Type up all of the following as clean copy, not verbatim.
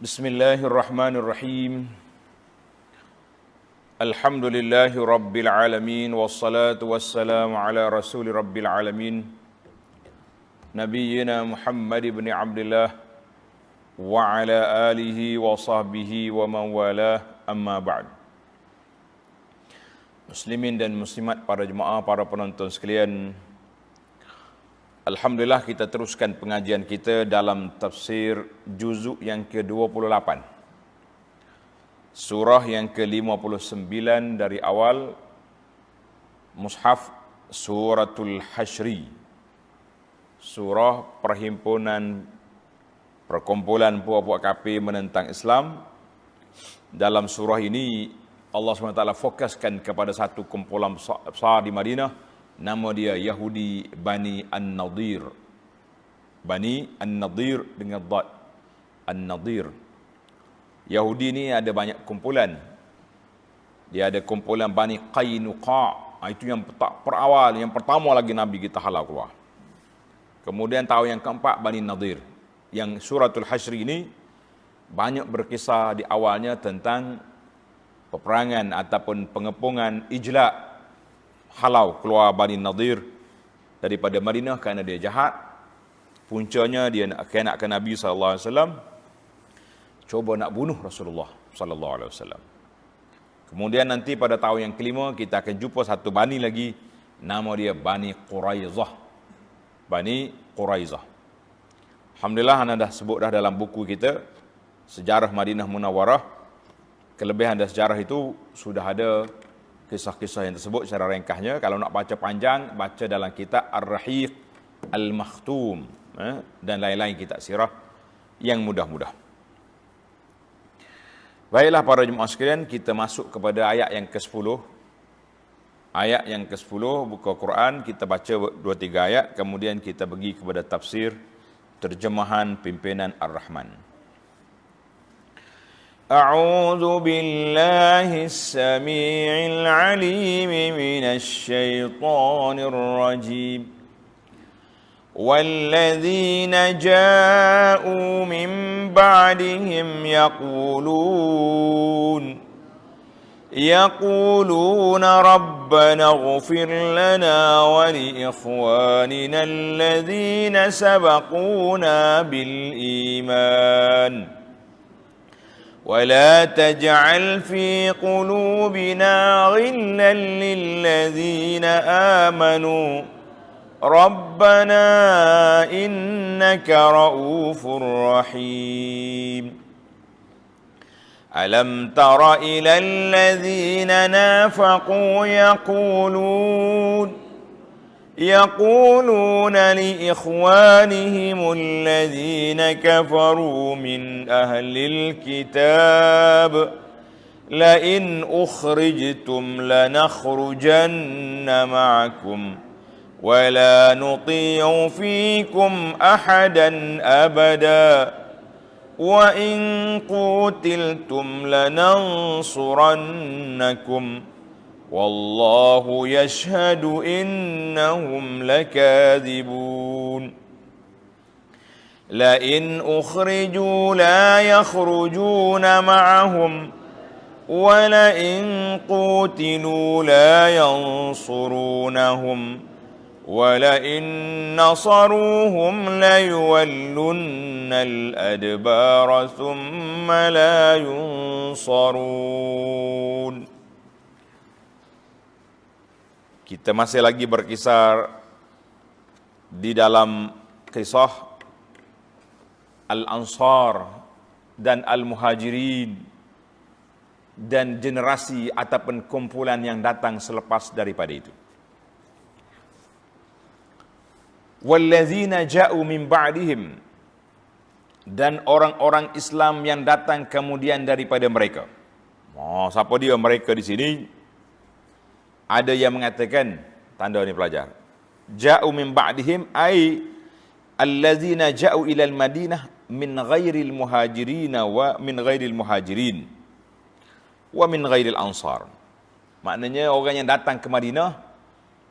Bismillahirrahmanirrahim. Alhamdulillahi rabbil alamin, wassalatu wassalamu ala rasuli rabbil alamin, Nabiyyina Muhammad ibn Abdullah wa ala alihi wa sahbihi wa man walah, amma ba'd. Muslimin dan muslimat, para jemaah, para penonton sekalian, alhamdulillah kita teruskan pengajian kita dalam tafsir juzuk yang ke-28. Surah yang ke-59 dari awal mushaf Suratul Hasyri. Surah perkumpulan puak-puak kafir menentang Islam. Dalam surah ini Allah SWT fokuskan kepada satu kumpulan besar di Madinah. Nama dia Yahudi Bani An-Nadir. Bani An-Nadir dengan dad. An-Nadir. Yahudi ni ada banyak kumpulan. Dia ada kumpulan Bani Qainuqa. Itu yang perawal, yang pertama lagi Nabi kita halau keluar. Kemudian tahun yang keempat Bani Nadir. Yang Suratul Hasyri ini banyak berkisah di awalnya tentang peperangan ataupun pengepungan ijla' halau keluar Bani Nadir daripada Madinah kerana dia jahat. Puncanya dia nak khianatkan Nabi SAW, cuba nak bunuh Rasulullah SAW. Kemudian nanti pada tahun yang kelima kita akan jumpa satu Bani lagi, nama dia Bani Quraizah. Bani Quraizah. Alhamdulillah anda dah sebut dah dalam buku kita Sejarah Madinah Munawwarah. Kelebihan dari sejarah itu sudah ada kisah-kisah yang tersebut secara ringkasnya. Kalau nak baca panjang, baca dalam kitab Ar-Rahiq Al-Makhtum dan lain-lain kitab sirah yang mudah-mudah. Baiklah para jemaah sekalian, kita masuk kepada ayat yang ke-10. Ayat yang ke-10 buka Quran, kita baca 2-3 ayat, kemudian kita pergi kepada tafsir terjemahan pimpinan Ar-Rahman. أعوذ بالله السميع العليم من الشيطان الرجيم والذين جاءوا من بعدهم يقولون ربنا اغفر لنا ولإخواننا الذين سبقونا بالإيمان ولا تجعل في قلوبنا غلا للذين آمنوا ربنا إنك رؤوف رحيم ألم تر إلى الذين نافقوا يقولون لإخوانهم الذين كفروا من أهل الكتاب لئن أخرجتم لنخرجن معكم ولا نطيع فيكم أحدا أبدا وإن قتلتم لننصرنكم والله يشهد إنهم لكاذبون لئن أخرجوا لا يخرجون معهم ولئن قوتلوا لا ينصرونهم ولئن نصروهم ليولن الأدبار ثم لا ينصرون. Kita masih lagi berkisar di dalam kisah Al-Ansar dan Al-Muhajirin dan generasi ataupun kumpulan yang datang selepas daripada itu. Wallazina ja'u min ba'dihim, dan orang-orang Islam yang datang kemudian daripada mereka. Siapa dia mereka di sini? Ada yang mengatakan, tanda ni pelajar, ja'u min ba'dihim ay allazina ja'u ilal Madinah min ghairil muhajirin wa min ghairil muhajirin wa min ghairil ansar. Maknanya orang yang datang ke Madinah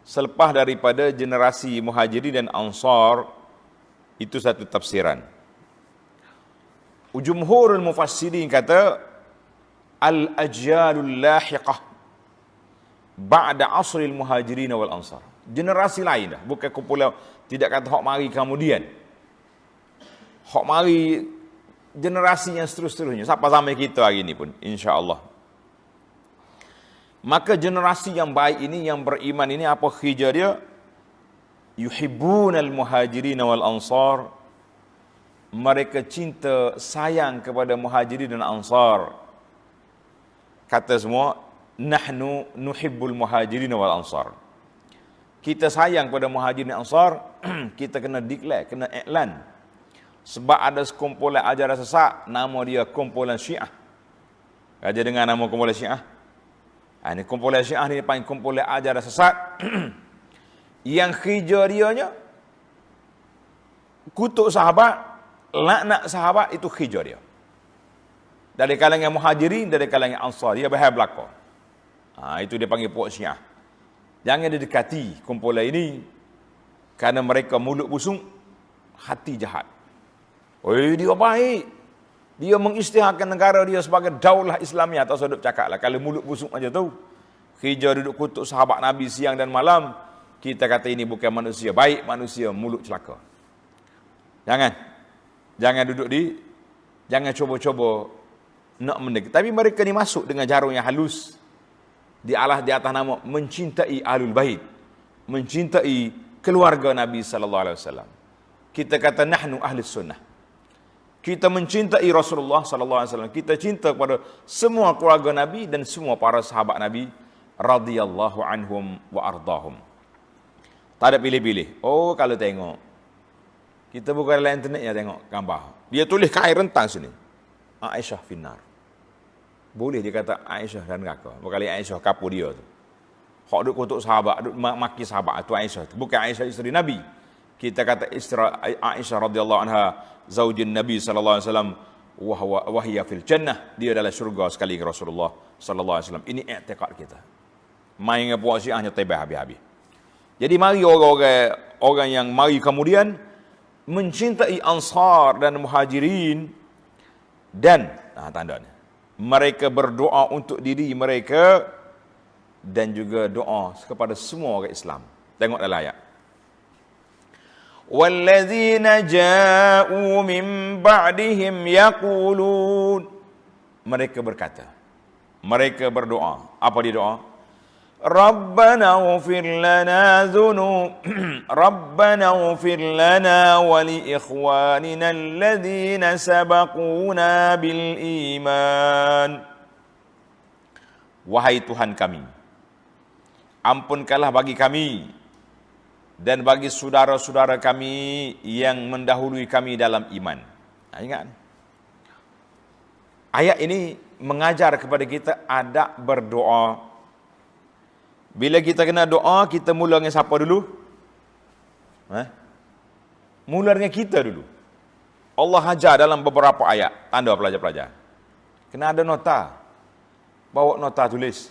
selepas daripada generasi muhajirin dan ansar, itu satu tafsiran. Jumhurul mufassirin kata al-ajyalul lahiqah ba'da asril muhajirin wal ansar. Generasi lain dah, bukan kumpulan, tidak kata hok mari kemudian. Hok mari generasi yang seterusnya sampai sampai kita hari ini pun insya-Allah. Maka generasi yang baik ini, yang beriman ini, apa khijah dia? Yuhibbunal muhajirin wal ansar. Mereka cinta, sayang kepada muhajirin dan ansar. Kata semua, nahnu nuhibbul muhajirin wal ansar. Kita sayang pada muhajirin dan ansar, kita kena declare, kena iklan. Sebab ada sekumpulan ajaran sesat, nama dia kumpulan Syiah. Ada dengar nama kumpulan Syiah? Ini kumpulan Syiah ni panggil kumpulan ajaran sesat. Yang khijarianya kutuk sahabat, laknat sahabat, itu khijah dia. Dari kalangan muhajirin, dari kalangan ansar, dia bahaya belaka. Itu dia panggil puak Syiah. Jangan didekati kumpulan ini, kerana mereka mulut busung, hati jahat. Dia baik. Dia mengisytiharkan negara dia sebagai daulah Islamiah. Tak sedap cakap lah. Kalau mulut busuk aja tu. Hijau duduk kutuk sahabat Nabi siang dan malam. Kita kata ini bukan manusia baik, manusia mulut celaka. Jangan duduk jangan cuba-cuba nak mendekat. Tapi mereka ni masuk dengan jarum yang halus. Di atas nama mencintai ahlul bait. Mencintai keluarga Nabi SAW. Kita kata nahnu ahli sunnah. Kita mencintai Rasulullah SAW. Kita cinta kepada semua keluarga Nabi dan semua para sahabat Nabi radhiyallahu anhum wa ardahum. Tak ada pilih-pilih. Kalau tengok, kita buka dalam internet ya, tengok gambar. Dia tulis kain rentang sini. Aisyah finnar. Boleh dia kata Aisyah dan neraka. Berkali Aisyah kapu dia tu. Hak duk kutuk sahabat, duk maki sahabat tu Aisyah tu. Bukan Aisyah isteri Nabi. Kita kata isteri Aisyah radhiyallahu anha zaujin Nabi sallallahu alaihi wasallam wa hiya fil jannah. Dia adalah syurga sekali dengan Rasulullah sallallahu alaihi wasallam. Ini i'tiqad kita. Main dengan puak Syiah nyetai habis-habis. Jadi mari orang yang mari kemudian mencintai ansar dan muhajirin dan tandanya mereka berdoa untuk diri mereka dan juga doa kepada semua orang Islam. Tengok dalam ayat. وَالَّذِينَ جَاءُوا مِنْ بَعْدِهِمْ يَقُولُونَ. Mereka berkata, mereka berdoa. Apa dia doa? رَبَّنَا اغْفِرْ لَنَا رَبَّنَا اغْفِرْ لَنَا وَلِإِخْوَانِنَا الَّذِينَ سَبَقُونَا بِالْإِيمَانِ. Wahai Tuhan kami, ampunkanlah bagi kami dan bagi saudara-saudara kami yang mendahului kami dalam iman. Ingat. Ayat ini mengajar kepada kita adab berdoa. Bila kita kena doa, kita mula dengan siapa dulu? Mula dengan kita dulu. Allah ajar dalam beberapa ayat. Tanda pelajar-pelajar. Kena ada nota. Bawa nota tulis.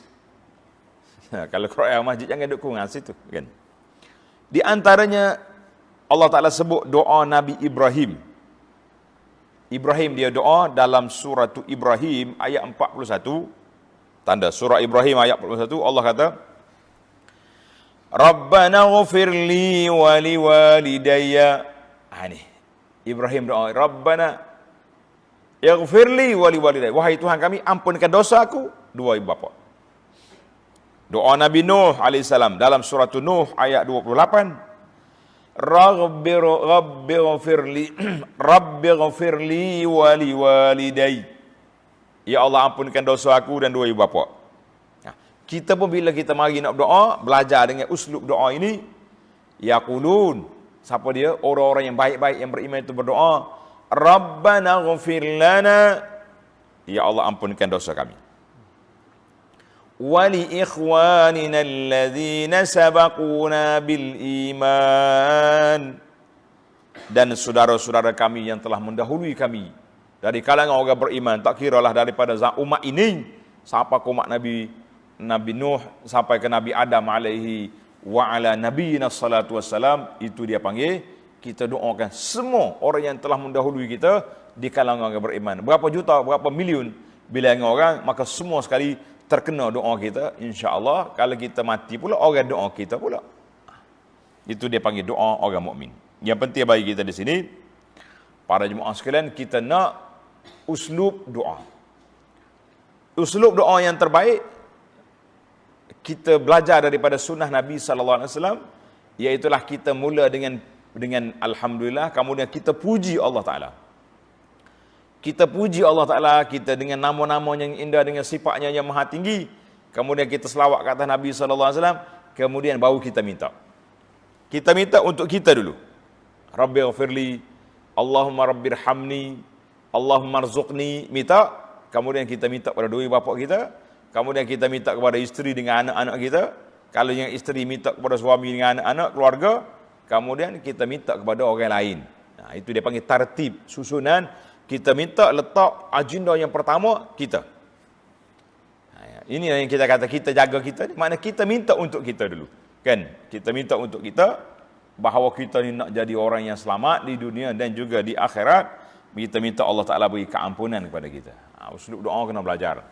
Kalau Quran masjid jangan duduk kurang situ. Kan? Di antaranya Allah Ta'ala sebut doa Nabi Ibrahim. Ibrahim dia doa dalam surah Ibrahim ayat 41. Tanda surah Ibrahim ayat 41 Allah kata, Rabbana ghafirli wa liwalidayya. Ini Ibrahim doa, Rabbana yaghfirli wa liwalidayya. Wahai Tuhan kami, ampunkan dosa aku, dua ibu bapa. Doa Nabi Nuh alaihissalam dalam surah Nuh ayat 28. Rabbi ghafirli wa liwalidayya. Ya Allah, ampunkan dosa aku dan dua ibu bapa. Kita pun bila kita mari nak berdoa, belajar dengan uslub doa ini. Yaqulun, siapa dia? Orang-orang yang baik-baik yang beriman itu berdoa, Rabbana ghafir lana. Ya Allah, ampunkan dosa kami. Wa li ikhwanina alladhina sabaquna bil iman. Dan saudara-saudara kami yang telah mendahului kami dari kalangan orang beriman, tak kiralah daripada umat ini sampai ke umat Nabi Nuh sampai ke Nabi Adam alaihi wa ala nabiyina salatu wassalam. Itu dia panggil, kita doakan semua orang yang telah mendahului kita di kalangan orang beriman. Berapa juta, berapa miliun bilangan orang, maka semua sekali terkena doa kita, insya-Allah. Kalau kita mati pula, orang doa kita pula. Itu dia panggil doa orang mukmin. Yang penting bagi kita di sini, para jemaah sekalian, kita nak uslub doa. Uslub doa yang terbaik, kita belajar daripada sunnah Nabi SAW, iaitulah kita mula dengan Alhamdulillah, kemudian kita puji Allah Ta'ala. Kita puji Allah Ta'ala, kita dengan nama-nama yang indah, dengan sifatnya yang maha tinggi, kemudian kita selawat kata Nabi SAW, kemudian baru kita minta. Kita minta untuk kita dulu. Rabbighfirli, Allahumma rabbirhamni, Allahumma rzuqni, minta. Kemudian kita minta kepada dua bapa kita, kemudian kita minta kepada isteri dengan anak-anak kita. Kalau yang isteri minta kepada suami dengan anak-anak, keluarga, kemudian kita minta kepada orang lain. Nah, itu dia panggil tartib, susunan. Kita minta letak agenda yang pertama kita. Ini yang kita kata kita jaga kita, makna kita minta untuk kita dulu. Kan? Kita minta untuk kita, bahawa kita ni nak jadi orang yang selamat di dunia dan juga di akhirat. Kita minta Allah Ta'ala beri keampunan kepada kita. Uslub doa kena belajar.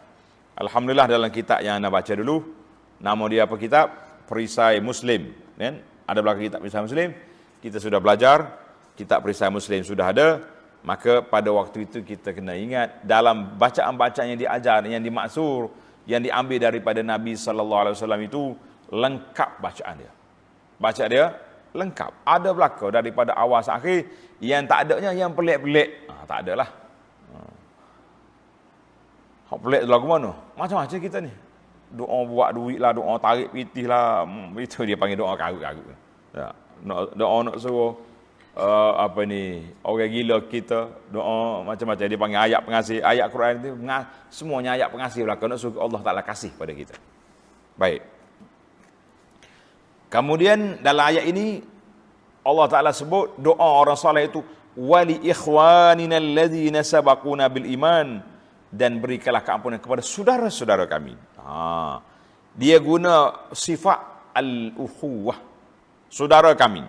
Alhamdulillah dalam kitab yang anda baca dulu, nama dia apa kitab? Perisai Muslim. Kan? Ada belakang kitab Perisai Muslim. Kita sudah belajar, kitab Perisai Muslim sudah ada. Maka pada waktu itu kita kena ingat, dalam bacaan-bacaan yang diajar, yang dimaksur, yang diambil daripada Nabi SAW itu, lengkap bacaan dia. Bacaan dia lengkap. Ada belakang daripada awal sampai akhir. Yang tak adanya yang pelik-pelik. Tak adalah. Hak pelik tu lagu mana? Macam-macam kita ni. Doa buat duit lah, doa tarik pitih lah. Itu dia panggil doa karut-karut. Ya. Doa nak suruh orang gila kita, doa macam-macam. Dia panggil ayat pengasih. Ayat Quran itu semuanya ayat pengasih belakang. Nak suruh Allah Ta'ala kasih pada kita. Baik. Kemudian dalam ayat ini Allah Ta'ala sebut doa orang soleh itu wali ikhwanina alladhina sabaquna bil iman, dan berikanlah keampunan kepada saudara-saudara kami. Dia guna sifat al-ukhuwah, saudara kami.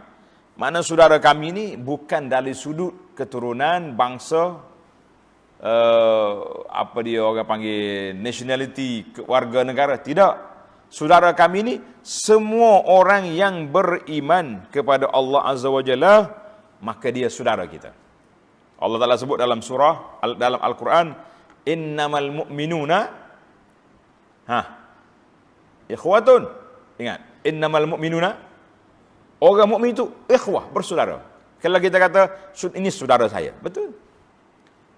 Mana saudara kami ni bukan dari sudut keturunan, bangsa, apa dia orang panggil nationality, warga negara, tidak. Saudara kami ni semua orang yang beriman kepada Allah Azza wa Jalla, maka dia saudara kita. Allah Ta'ala sebut dalam surah, dalam Al-Quran, innamal mu'minuna ikhwatun. Ingat, innamal mu'minuna, orang mukmin itu ikhwah, bersaudara. Kalau kita kata ini saudara saya, betul.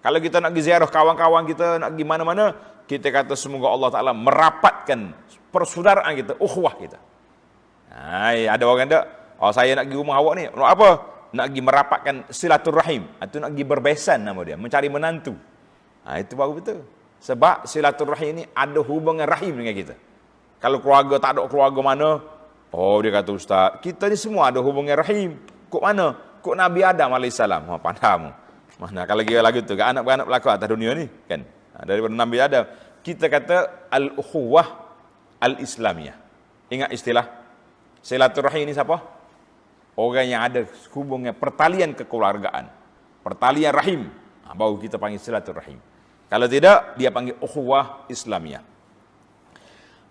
Kalau kita nak pergi ziarah kawan-kawan kita, nak pergi mana-mana, kita kata semoga Allah Ta'ala merapatkan persaudaraan kita, ukhuwah kita. Ada orang tak, saya nak pergi rumah awak ni, nak apa? Nak pergi merapatkan silaturrahim, atau nak pergi berbesan nama dia, mencari menantu. Itu baru betul. Sebab silaturrahim ni ada hubungan rahim dengan kita. Kalau keluarga tak ada keluarga mana, dia kata ustaz, kita ni semua ada hubungan rahim. Kok mana? Kok Nabi Adam AS. Pandang. Mana kalau kira lagu tu, anak-beranak belakang atas dunia ni, kan? Daripada Nabi Adam. Kita kata al-ukhuwah al-islamiyah. Ingat istilah silaturahim ni siapa? Orang yang ada hubungan pertalian kekeluargaan, pertalian rahim, baru kita panggil silaturahim. Kalau tidak, dia panggil ukhuwah islamiyah.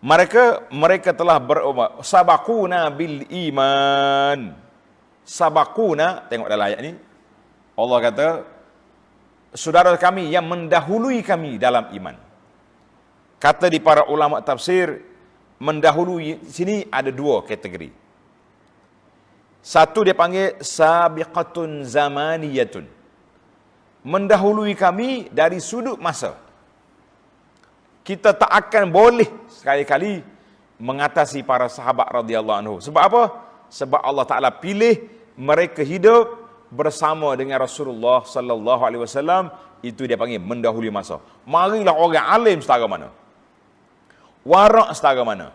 Mereka telah berubah. Sabaquna bil iman. Sabaquna, tengok dalam ayat ni, Allah kata saudara kami yang mendahului kami dalam iman. Kata di para ulama tafsir, mendahului sini ada dua kategori. Satu dia panggil sabiqatun zamaniyatun, mendahului kami dari sudut masa. Kita tak akan boleh sekali-kali mengatasi para sahabat radhiyallahu anhu. Sebab apa? Sebab Allah Ta'ala pilih mereka hidup bersama dengan Rasulullah sallallahu alaihi wasallam. Itu dia panggil mendahului masa. Marilah orang alim setara mana, warak setara mana,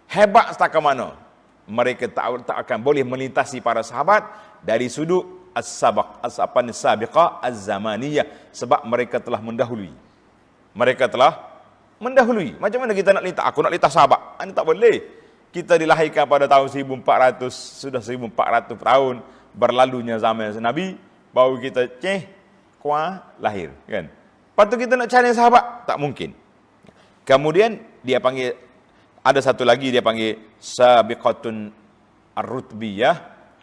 hebat setara mana, mereka tak akan boleh melintasi para sahabat dari sudut as-sabiqah az-zamaniyah, sebab mereka telah mendahului. Mereka telah mendahului. Macam mana kita nak lintas? Aku nak lintas sahabat. Ini tak boleh. Kita dilahirkan pada tahun 1400, sudah 1400 tahun berlalunya zaman Nabi, baru kita kuah lahir, kan? Lepas tu kita nak cari sahabat, tak mungkin. Kemudian dia panggil, ada satu lagi dia panggil sabiqatun ar-rutbiyah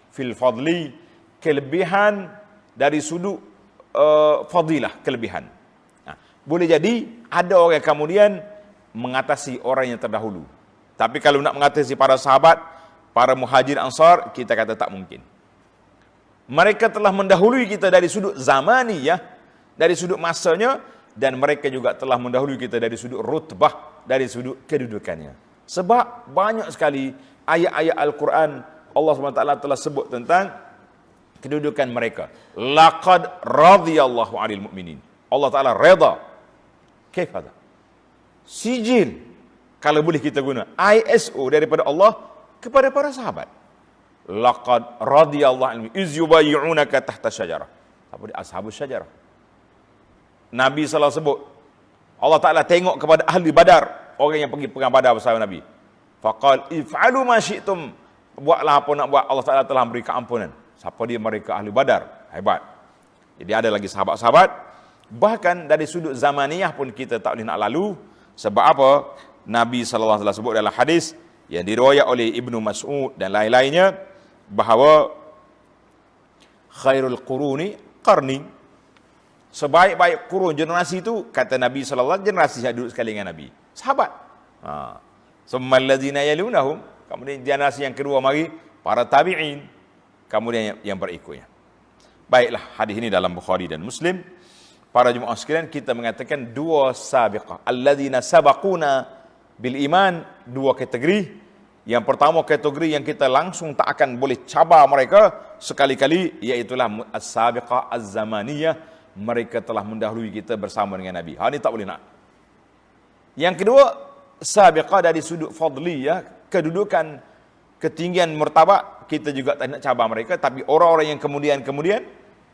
fil fadli, kelebihan dari sudut fadilah, kelebihan. Nah, boleh jadi ada orang kemudian mengatasi orang yang terdahulu. Tapi kalau nak mengatasi para sahabat, para muhajir ansar, kita kata tak mungkin. Mereka telah mendahului kita dari sudut zamani, ya, dari sudut masanya, dan mereka juga telah mendahului kita dari sudut rutbah, dari sudut kedudukannya. Sebab banyak sekali ayat-ayat Al-Quran Allah SWT telah sebut tentang kedudukan mereka. Laqad radhiyallahu 'anil mu'minin. Allah Ta'ala reda. Kaif hada? Sijil, kalau boleh kita guna ISO daripada Allah kepada para sahabat. Laqad radhiyallahu anhum iz yubayyi'unaka tahta syajarah. Apa dia? Ashabus syajarah. Nabi SAW sebut, Allah Ta'ala tengok kepada ahli Badar, orang yang pergi perang Badar bersama Nabi. Faqal if'alu ma syi'tum, buatlah apa nak buat, Allah Ta'ala telah memberi keampunan. Siapa dia? Mereka ahli Badar. Hebat. Jadi ada lagi sahabat-sahabat. Bahkan dari sudut zamaniyah pun kita tak boleh nak lalu. Sebab apa? Nabi SAW sebut dalam hadis yang diriwayat oleh Ibnu Mas'ud dan lain-lainnya, bahawa khairul quruni qarni, sebaik-baik kurun generasi itu, kata Nabi SAW, generasi yang duduk sekali dengan Nabi, sahabat. Summal ladzina yalunahum, kemudian generasi yang kedua mari para tabi'in, kemudian yang berikutnya. Baiklah, hadis ini dalam Bukhari dan Muslim. Para jemaah sekalian, kita mengatakan dua sabiqah, alladzina sabaquna bil iman, dua kategori. Yang pertama, kategori yang kita langsung tak akan boleh cabar mereka sekali-kali, iaitulah as-sabiqah az-zamaniyah. Mereka telah mendahului kita bersama dengan Nabi. Ini tak boleh nak. Yang kedua, sabiqah dari sudut fadliyah, kedudukan, ketinggian martabat, kita juga tak nak cabar mereka. Tapi orang-orang yang kemudian,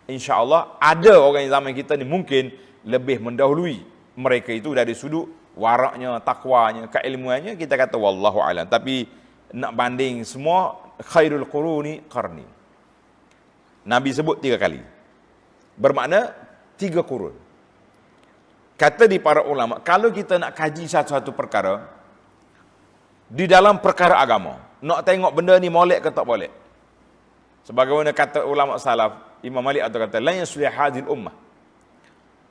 insya-Allah ada orang yang zaman kita ni mungkin lebih mendahului mereka itu dari sudut waraknya, takwanya, keilmuannya, kita kata wallahu alam. Tapi nak banding semua, khairul quruni qarni. Nabi sebut 3 kali. Bermakna 3 kurun. Kata di para ulama, kalau kita nak kaji satu-satu perkara di dalam perkara agama, nak tengok benda ni molek ke tak molek. Sebagaimana kata ulama salaf, Imam Malik atau kata la yuslih hadhil ummah.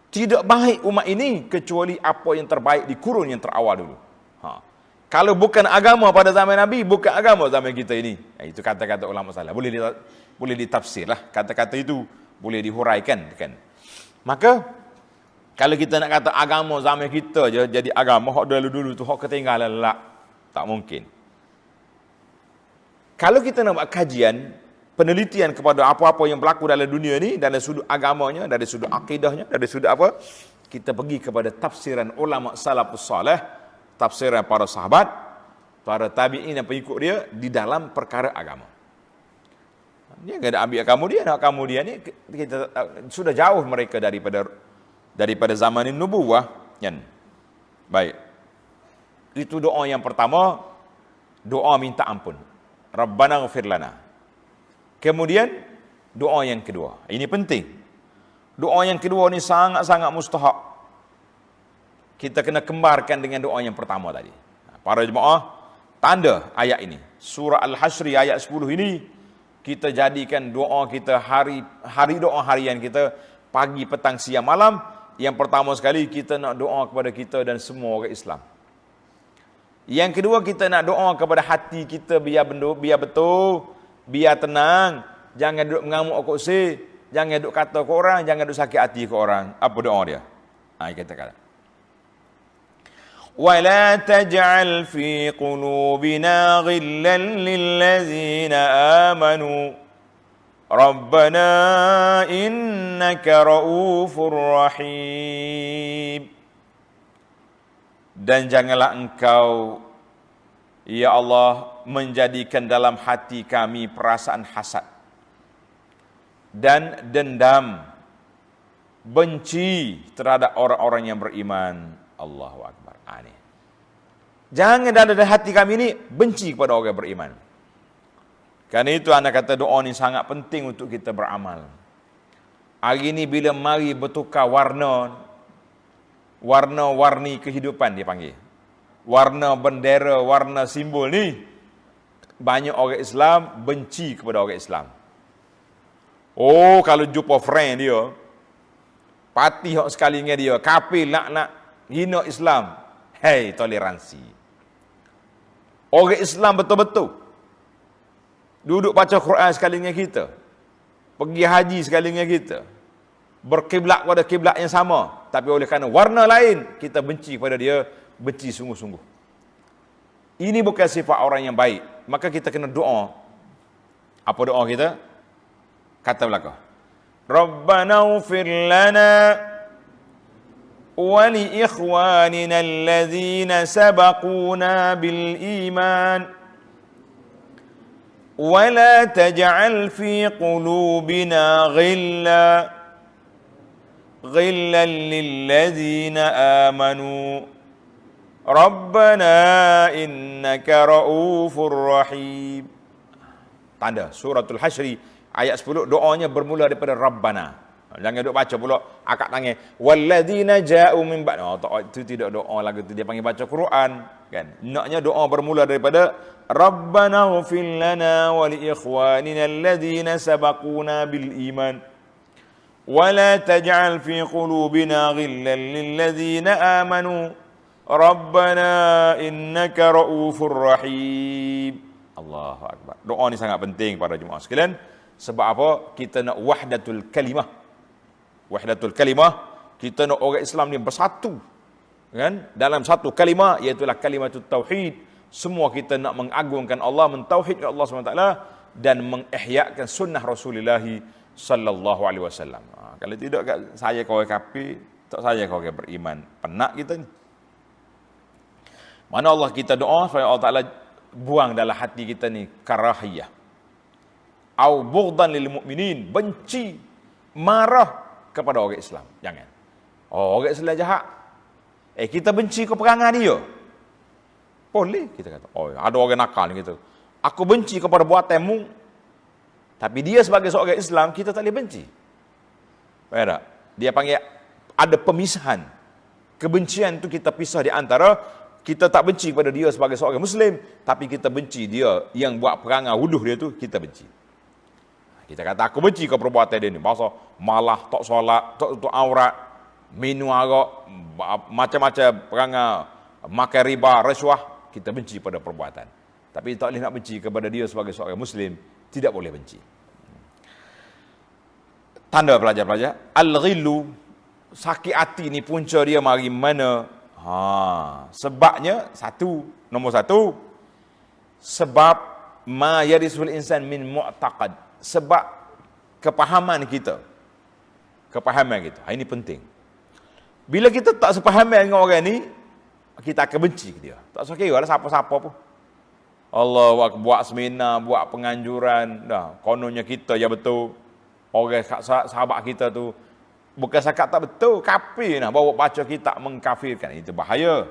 Tidak baik umat ini kecuali apa yang terbaik di kurun yang terawal dulu. Kalau bukan agama pada zaman Nabi, bukan agama zaman kita ini. Itu kata-kata ulama salaf. Boleh ditafsir lah. Kata-kata itu boleh dihuraikan, kan. Maka kalau kita nak kata agama zaman kita je jadi agama, hak dulu-dulu tu hak ketinggalan lah. Tak mungkin. Kalau kita nak buat kajian, penelitian kepada apa-apa yang berlaku dalam dunia ni, dari sudut agamanya, dari sudut akidahnya, dari sudut apa, kita pergi kepada tafsiran ulama salafus salih, tafsiran para sahabat, para tabi'in yang pengikut dia di dalam perkara agama. Dia enggak ada ambil kamu dia ni kita sudah jauh mereka daripada zaman nubuwah, kan. Baik. Itu doa yang pertama, doa minta ampun. Rabbana ighfir lana. Kemudian doa yang kedua. Ini penting. Doa yang kedua ni sangat-sangat mustahak. Kita kena kembarkan dengan doa yang pertama tadi. Para jemaah, tanda ayat ini. Surah Al-Hasyr ayat 10 ini kita jadikan doa kita hari doa harian kita, pagi, petang, siang, malam. Yang pertama sekali kita nak doa kepada kita dan semua orang Islam. Yang kedua, kita nak doa kepada hati kita biar betul, biar tenang, jangan duduk mengamuk kursi, jangan duduk kata ke orang, jangan duduk sakit hati ke orang. Apa doa dia? Kata-kata. وَلَا تَجْعَلْ فِي قُلُوبِنَا غِلًّا لِلَّذِينَ آمَنُوا رَبَّنَا إِنَّكَ رَءُوفٌ رَحِيمٌ. Dan janganlah engkau, ya Allah, menjadikan dalam hati kami perasaan hasad dan dendam, benci terhadap orang-orang yang beriman. Allahu Akbar. Aneh. Jangan ada dalam hati kami ini benci kepada orang yang beriman. Karena itu anak kata doa ini sangat penting untuk kita beramal. Hari ni bila mari bertukar warna-warni kehidupan dia panggil. Warna bendera, warna simbol ni, banyak orang Islam benci kepada orang Islam. Oh, kalau jumpa friend dia, parti hok sekali dengan dia, kafir nak hina Islam. Hey, toleransi. Orang Islam betul-betul duduk baca Quran sekali dengan kita, pergi haji sekali dengan kita, berkiblat pada kiblat yang sama, tapi oleh kerana warna lain, kita benci kepada dia, benci sungguh-sungguh. Ini bukan sifat orang yang baik. Maka kita kena doa. Apa doa kita? Kata belakang. Rabbana ighfir lana wa li ikhwanina alladhina sabaquna bil iman wa la taj'al fi qulubina ghillan lil ladzina amanu Rabbana innaka ra'ufur rahim. Tanda suratul Hasyri ayat 10, doanya bermula daripada Rabbana. Jangan duk baca pula akak tangan walladzina ja'u min ba'd. Oh, itu tidak doa lagu tu, dia panggil baca Quran kan. Naknya doa bermula daripada Rabbana ighfir lana wa li ikhwanina alladhina sabaquna bil iman wa la taj'al fi qulubina ghillan lil ladzina amanu Rabbana innaka ra'ufur rahim. Allahu akbar. Doa ni sangat penting para jemaah sekalian. Sebab apa? Kita nak wahdatul kalimah. Wahdatul kalimah, kita nak orang Islam ni bersatu. Kan? Dalam satu kalimah, iaitu kalimatut tauhid. Semua kita nak mengagungkan Allah, mentauhidkan Allah SWT dan mengihyakan sunnah Rasulullah sallallahu alaihi wasallam. Kalau tidak, saya kau kafir, tak saya kau beriman. Penat kita ni. Mana Allah kita doa supaya Allah Ta'ala buang dalam hati kita ni karahiyah. Au bughdan lil mu'minin, benci, marah kepada orang Islam. Jangan. Oh, orang Islam jahat. Kita benci ke perangai dia. Boleh kita kata. Oh, ada orang nakal gitu. Aku benci kepada buatanmu, tapi dia sebagai seorang Islam, kita tak boleh benci. Faham tak? Dia panggil ada pemisahan. Kebencian itu kita pisah di antara kita tak benci kepada dia sebagai seorang Muslim, tapi kita benci dia yang buat perangai wuduh dia tu, kita benci. Kita kata, aku benci ke perbuatan dia ni. Bahasa malah, tak solat, tak tutup aurat, minum arak, macam-macam perangai, makan riba, rasuah, kita benci pada perbuatan. Tapi tak boleh nak benci kepada dia sebagai seorang Muslim, tidak boleh benci. Tanda pelajar-pelajar, al-ghillu, sakit hati ni punca dia mari mana? Sebabnya nombor satu, sebab ma yarisul insan min mu'taqad, sebab kepahaman kita. Ini penting. Bila kita tak sepahaman dengan orang ni, kita akan benci dia. Tak sekira lah siapa-siapa pun. Allah buat seminar, buat penganjuran, kononnya kita ya betul. Orang sahabat kita tu bukan sakat tak betul, kafir nah, bawa baca kitab mengkafirkan, itu bahaya.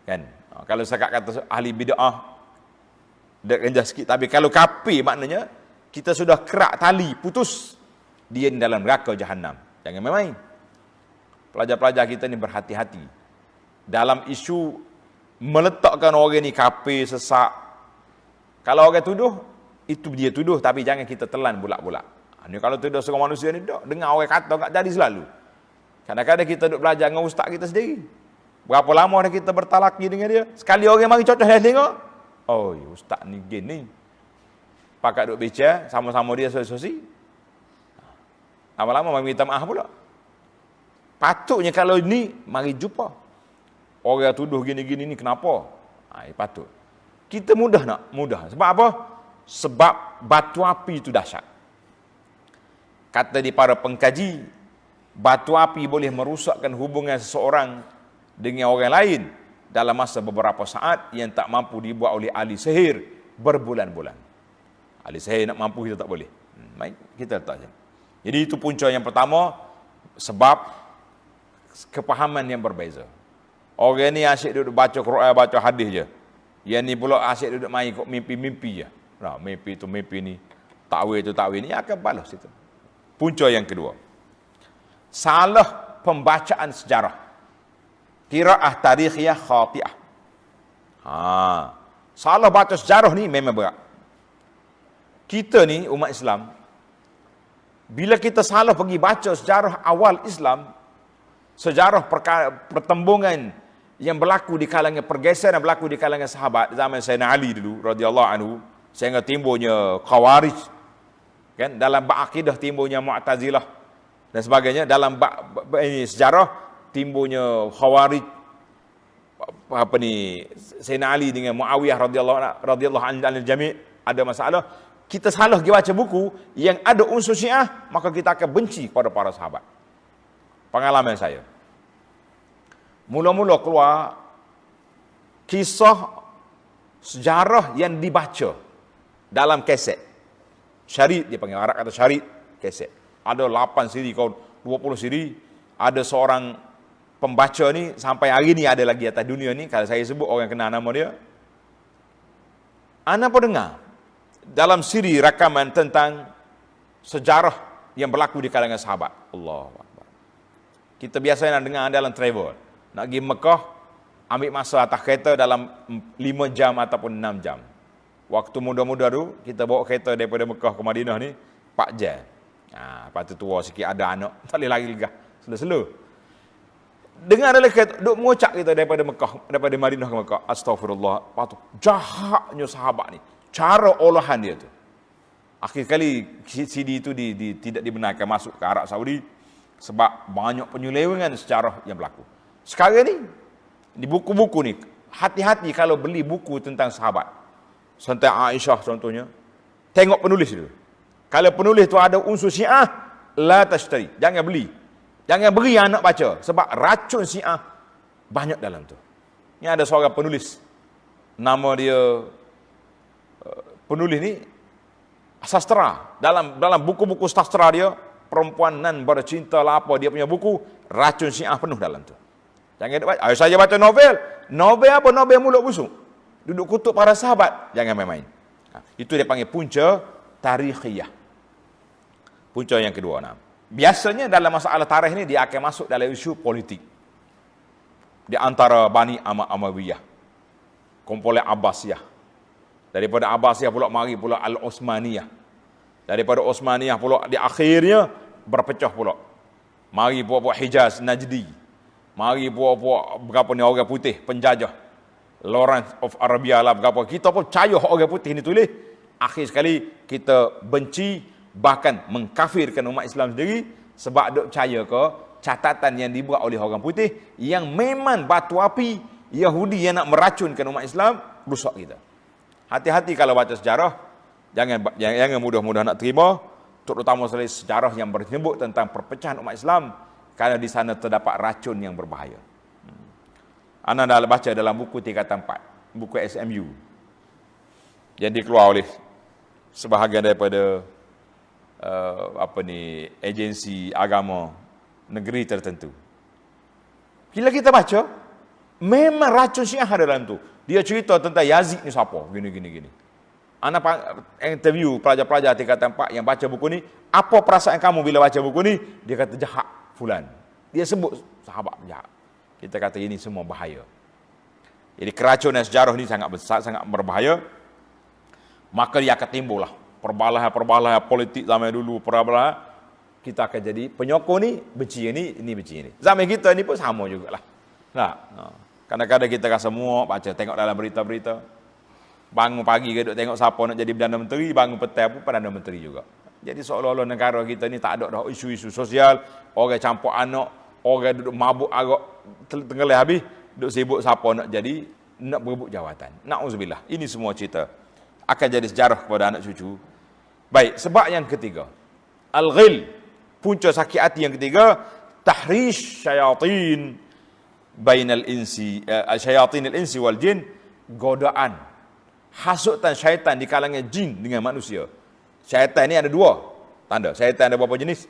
Kan? Kalau sakat kata ahli bid'ah, dia rendah sikit, tapi kalau kafir maknanya kita sudah kerak tali, putus. Dia di dalam neraka Jahannam. Jangan main-main. Pelajar-pelajar kita ni berhati-hati dalam isu meletakkan orang ni kafir, sesak. Kalau orang tuduh, itu dia tuduh, tapi jangan kita telan bulat-bulat. Ni kalau tuduh seorang manusia ni, dengar orang kata, tak jadi selalu. Kadang-kadang kita duduk belajar dengan ustaz kita sendiri. Berapa lama dah kita bertalaki dengan dia? Sekali orang mari contoh dia tengok, oh, ustaz ni gini. Pakat duduk bicara, sama-sama dia sosi. Lama-lama mari minta maaf pula. Patutnya kalau ni, mari jumpa. Orang tuduh gini-gini ni kenapa? Patut. Kita mudah. Sebab apa? Sebab batu api itu dahsyat. Kata di para pengkaji, batu api boleh merusakkan hubungan seseorang dengan orang lain dalam masa beberapa saat yang tak mampu dibuat oleh ahli sihir berbulan-bulan. Ahli sihir nak mampu, kita tak boleh. Baik, kita letak je. Jadi itu punca yang pertama, sebab kepahaman yang berbeza. Orang ni asyik duduk baca Quran, baca hadis je. Yang ni pula asyik duduk main kok mimpi-mimpi je. Mimpi tu mimpi ni, takwil tu takwil ni, akan balas itu. Punca yang kedua. salah pembacaan sejarah. Qiraah tarikhiyah khati'ah. Salah baca sejarah ni memang berat. Kita ni umat Islam, bila kita salah pergi baca sejarah awal Islam, sejarah pertembungan yang berlaku di kalangan pergeseran yang berlaku di kalangan sahabat zaman Sayyidina Ali dulu radhiyallahu anhu, sehingga timbulnya Khawarij, kan, dalam bab akidah timbulnya Mu'tazilah dan sebagainya, dalam bab ini sejarah timbulnya Khawarij, Sayyidina Ali dengan Muawiyah radhiyallahu anil jami' ada masalah. Kita salah pergi baca buku yang ada unsur Syiah, maka kita akan benci kepada para sahabat. Pengalaman saya, mula-mula keluar kisah sejarah yang dibaca dalam kaset. Syarit, dia panggil Arab kata syarit, kaset. Ada 8 siri, 20 siri. Ada seorang pembaca ni, sampai hari ni ada lagi atas dunia ni, kalau saya sebut orang kenal nama dia. Anda pun dengar dalam siri rakaman tentang sejarah yang berlaku di kalangan sahabat. Allahu Akbar. Kita biasanya nak dengar dalam travel. Nak pergi Mekah, ambil masa atas kereta dalam 5 jam ataupun 6 jam. Waktu muda-muda tu, kita bawa kereta daripada Mekah ke Madinah ni, 4 jam. Lepas tu tua sikit, ada anak, tak boleh lari legah. Selo-selo. Dengar dalam kereta, duk mengucap kita daripada Mekah, daripada Madinah ke Mekah. Astagfirullah. Lepas tu, jahatnya sahabat ni. Cara olahan dia tu. Akhir kali CD itu tidak dibenarkan masuk ke Arab Saudi sebab banyak penyelewengan sejarah yang berlaku. Sekarang ni, di buku-buku ni, hati-hati kalau beli buku tentang sahabat. Tentang Aisyah contohnya. Tengok penulis dulu. Kalau penulis tu ada unsur Syiah, la tashtari. Jangan beli. Jangan beri anak baca. Sebab racun Syiah banyak dalam tu. Ini ada seorang penulis. Nama dia, penulis ni sastra. Dalam buku-buku sastra dia, perempuan nan bercinta lah apa, dia punya buku, racun Syiah penuh dalam tu. Jangan baca. Saya baca novel. Novel apa? Novel mulut busuk. Duduk kutuk para sahabat. Jangan main-main. Itu dia panggil punca tarikhiyah. Punca yang kedua. Biasanya dalam masalah tarikh ni, dia akan masuk dalam isu politik. Di antara Bani Amawiyah, kumpulan Abbasiyah. Daripada Abbasiyah pula mari pula Al-Osmaniyah. Daripada Osmaniyah pula di akhirnya berpecah pula. Mari puak-puak Hijaz, Najdi. Mari puak-puak berapa ni orang putih, penjajah. Lawrence of Arabia lah berapa. Kita pun cayuh orang putih ni tulis. Akhir sekali kita benci, bahkan mengkafirkan umat Islam sendiri sebab duk percaya ke catatan yang dibuat oleh orang putih yang memang batu api Yahudi yang nak meracunkan umat Islam, rusak kita. Hati-hati kalau baca sejarah, jangan mudah-mudah nak terima, terutama sekali sejarah yang menyebut tentang perpecahan umat Islam, kerana di sana terdapat racun yang berbahaya. Anda dah baca dalam buku tingkatan 4, buku SMU, yang dikeluar oleh sebahagian daripada agensi agama negeri tertentu. Bila kita baca, memang racun Syiah ada dalam tu. Dia cerita tentang Yazid ni siapa, gini. Anak interview pelajar-pelajar tingkatan 4 yang baca buku ni, apa perasaan kamu bila baca buku ni? Dia kata jahat fulan. Dia sebut sahabat jahat. Kita kata ini semua bahaya. Jadi keracunan sejarah ni sangat besar, sangat berbahaya. Maka dia akan timbul lah perbalahan politik zaman dulu, perbalahan. Kita akan jadi penyokong ni benci ini benci ini. Zaman kita ni pun sama jugalah. Kadang-kadang kita rasa muak baca, tengok dalam berita-berita. Bangun pagi ke duk tengok siapa nak jadi Perdana Menteri, bangun petang pun Perdana Menteri juga. Jadi seolah-olah negara kita ni tak ada dah isu-isu sosial, orang campur anak, orang duduk mabuk agak tenggelam habis, duk sibuk siapa nak jadi, nak berebut jawatan. Na'udzubillah. Ini semua cerita akan jadi sejarah kepada anak cucu. Baik, sebab yang ketiga, al-ghil, punca sakit hati yang ketiga, tahrish syayatin bainal insi, syayatin al-insi wal jin, godaan, hasutan syaitan di kalangan jin dengan manusia. Syaitan ni ada dua tanda. Syaitan ada berapa jenis?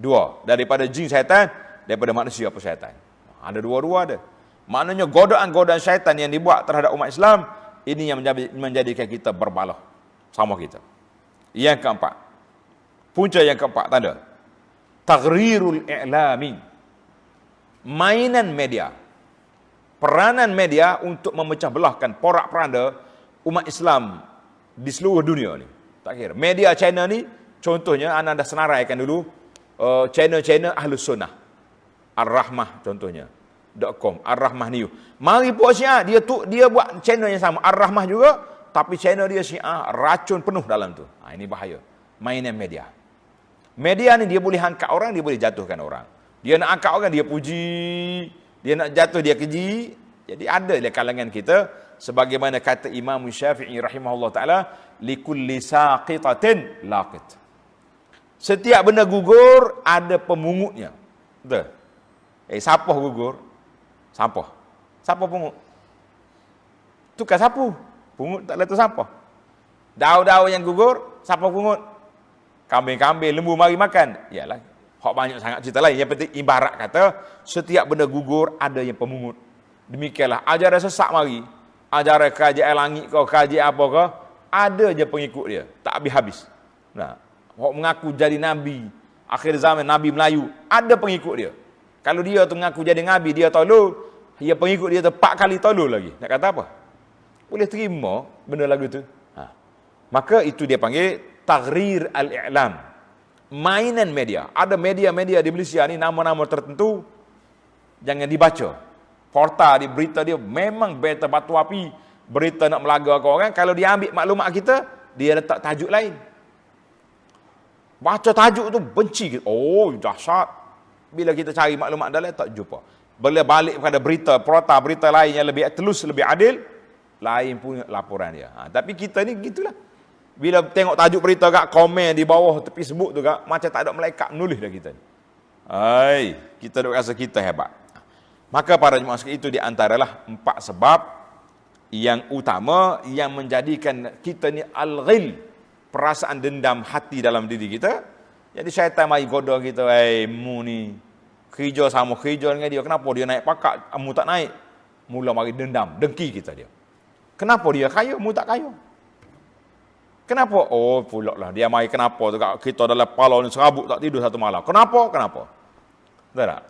Dua. Daripada jin syaitan, daripada manusia pun syaitan. Ada dua-dua ada. Maknanya godaan-godaan syaitan yang dibuat terhadap umat Islam, ini yang menjadikan kita berbalah sama kita. Yang keempat, punca yang keempat tanda, taghrirul i'lami, mainan media, peranan media untuk memecah belahkan porak-poranda umat Islam di seluruh dunia ni. Tak kira. Media channel ni, contohnya, anda dah senaraikan dulu, channel-channel Ahlus Sunnah. Ar-Rahmah contohnya. .com, Ar-Rahmah News. Mari puak Syiah, dia buat channel yang sama, Ar-Rahmah juga, tapi channel dia Syiah, racun penuh dalam tu. Ini bahaya. Mainan media. Media ni dia boleh angkat orang, dia boleh jatuhkan orang. Dia nak angkat orang, dia puji. Dia nak jatuh, dia keji. Jadi ada di kalangan kita, sebagaimana kata Imam Syafi'i rahimahullah ta'ala, likulli saqitatin laqit. Setiap benda gugur, ada pemungutnya. Betul? Siapa gugur? Sampah. Siapa pungut? Tukar sapu. Pungut tak letak sampah. Daun-daun yang gugur, siapa pungut? Kambing-kambing, lembu mari makan. Yalah, hak banyak sangat cerita lain. Yang penting ibarat kata, setiap benda gugur ada yang pemungut. Demikianlah ajaran sesak mari. Ajaran kerajaan langit kau, kerajaan apa kau, ada je pengikut dia. Tak habis-habis. Nah, hak mengaku jadi nabi, akhir zaman nabi Melayu, ada pengikut dia. Kalau dia tu mengaku jadi nabi, dia tolol, dia pengikut dia tu 4 kali tolol lagi. Nak kata apa? Boleh terima benda lagu tu. Maka itu dia panggil taghrir al-i'lam. Mainan media. Ada media-media di Malaysia ni, nama-nama tertentu jangan dibaca. Portal di berita dia memang berita batu api, berita nak melaga ke orang. Kalau dia ambil maklumat kita, dia letak tajuk lain. Baca tajuk tu benci kita. Oh, dahsyat. Bila kita cari maklumat dalam, tak jumpa. Bila balik kepada berita, portal berita lain yang lebih telus, lebih adil, lain pun laporan dia. Tapi kita ni gitulah. Bila tengok tajuk berita kat komen di bawah tepi Facebook tu kat, macam tak ada malaikat menulis dah kita ni. Kita duk rasa kita hebat. Maka para jemaah sekalian, itu di antaralah 4 sebab yang utama yang menjadikan kita ni al-ghil, perasaan dendam hati dalam diri kita. Jadi syaitan mari goda kita, mu ni kerja sama kerja dengan dia, kenapa dia naik pangkat, mu tak naik? Mula mari dendam, dengki kita dia. Kenapa dia kaya, mu tak kaya? Kenapa? Oh, pula lah dia mari kenapa tu kita dalam palau ni serabut tak tidur satu malam. Kenapa? Betul tak?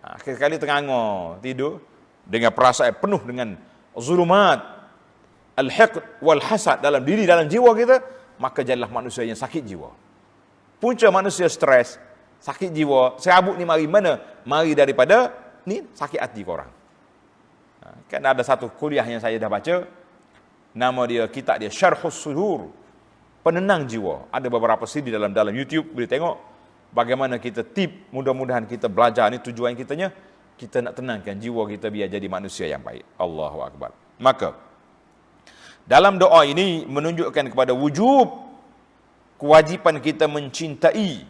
Akhir sekali tengah tidur dengan perasaan penuh dengan zulumat, al-hiqd wal hasad dalam diri, dalam jiwa kita, maka jadilah manusia yang sakit jiwa. Punca manusia stres, sakit jiwa, serabut ni mari mana? Mari daripada ni sakit hati korang. Kan ada satu kuliah yang saya dah baca, nama dia, kitab dia Syarhus Sudur, penenang jiwa. Ada beberapa CD dalam YouTube, boleh tengok bagaimana kita tip, mudah-mudahan kita belajar ni tujuan kitanya, kita nak tenangkan jiwa kita biar jadi manusia yang baik. Allahu Akbar. Maka dalam doa ini menunjukkan kepada wujub kewajipan kita mencintai,